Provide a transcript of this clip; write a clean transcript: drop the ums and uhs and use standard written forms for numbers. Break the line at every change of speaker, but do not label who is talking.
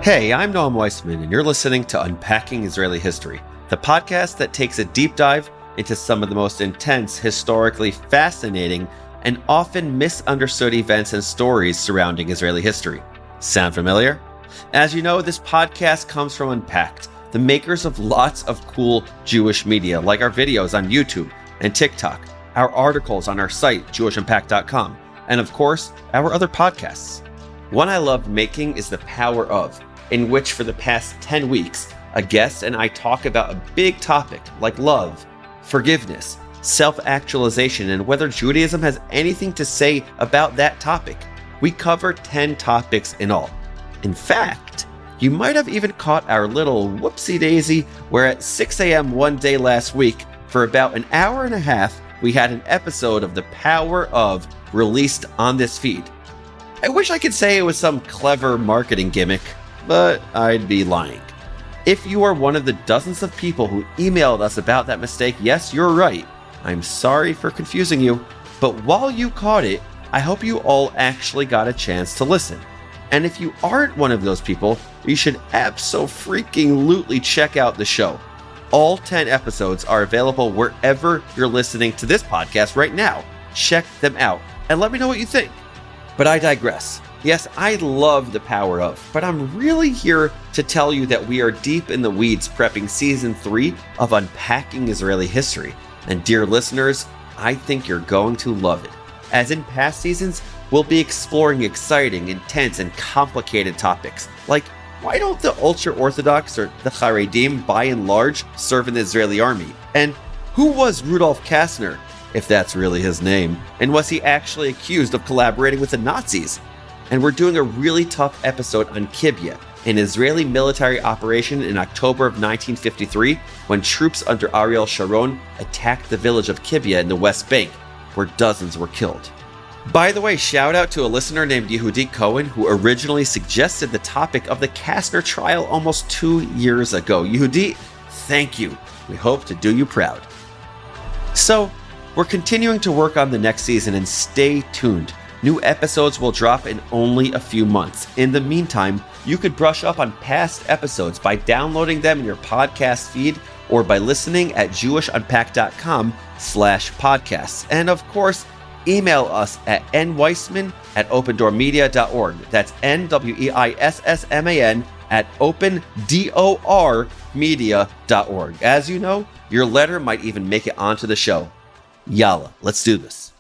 Hey, I'm Noam Weissman, and you're listening to Unpacking Israeli History, the podcast that takes a deep dive into some of the most intense, historically fascinating, and often misunderstood events and stories surrounding Israeli history. Sound familiar? As you know, this podcast comes from Unpacked, the makers of lots of cool Jewish media, like our videos on YouTube and TikTok, our articles on our site, JewishUnpacked.com, and of course, our other podcasts. One I love making is The Power Of, in which for the past 10 weeks, a guest and I talk about a big topic like love, forgiveness, self-actualization, and whether Judaism has anything to say about that topic. We cover 10 topics in all. In fact, you might have even caught our little whoopsie-daisy where at 6 a.m. one day last week, for about an hour and a half, we had an episode of The Power Of released on this feed. I wish I could say it was some clever marketing gimmick, but I'd be lying. If you are one of the dozens of people who emailed us about that mistake, yes, you're right. I'm sorry for confusing you, but while you caught it, I hope you all actually got a chance to listen. And if you aren't one of those people, you should abso-freaking-lutely check out the show. All 10 episodes are available wherever you're listening to this podcast right now. Check them out and let me know what you think. But I digress. Yes, I love The Power Of, but I'm really here to tell you that we are deep in the weeds prepping Season 3 of Unpacking Israeli History. And dear listeners, I think you're going to love it. As in past seasons, we'll be exploring exciting, intense, and complicated topics, like why don't the ultra-Orthodox or the Haredim by and large serve in the Israeli army? And who was Rudolf Kastner, if that's really his name? And was he actually accused of collaborating with the Nazis? And we're doing a really tough episode on Kibbutz, an Israeli military operation in October of 1953 when troops under Ariel Sharon attacked the village of Kibbutz in the West Bank, where dozens were killed. By the way, shout out to a listener named Yehudi Cohen who originally suggested the topic of the Kastner trial almost 2 years ago. Yehudi, thank you. We hope to do you proud. So, we're continuing to work on the next season, and stay tuned. New episodes will drop in only a few months. In the meantime, you could brush up on past episodes by downloading them in your podcast feed or by listening at jewishunpacked.com/podcasts. And of course, email us at nweissman@opendoormedia.org. That's NWEISSMAN @opendormedia.org. As you know, your letter might even make it onto the show. Yalla, let's do this.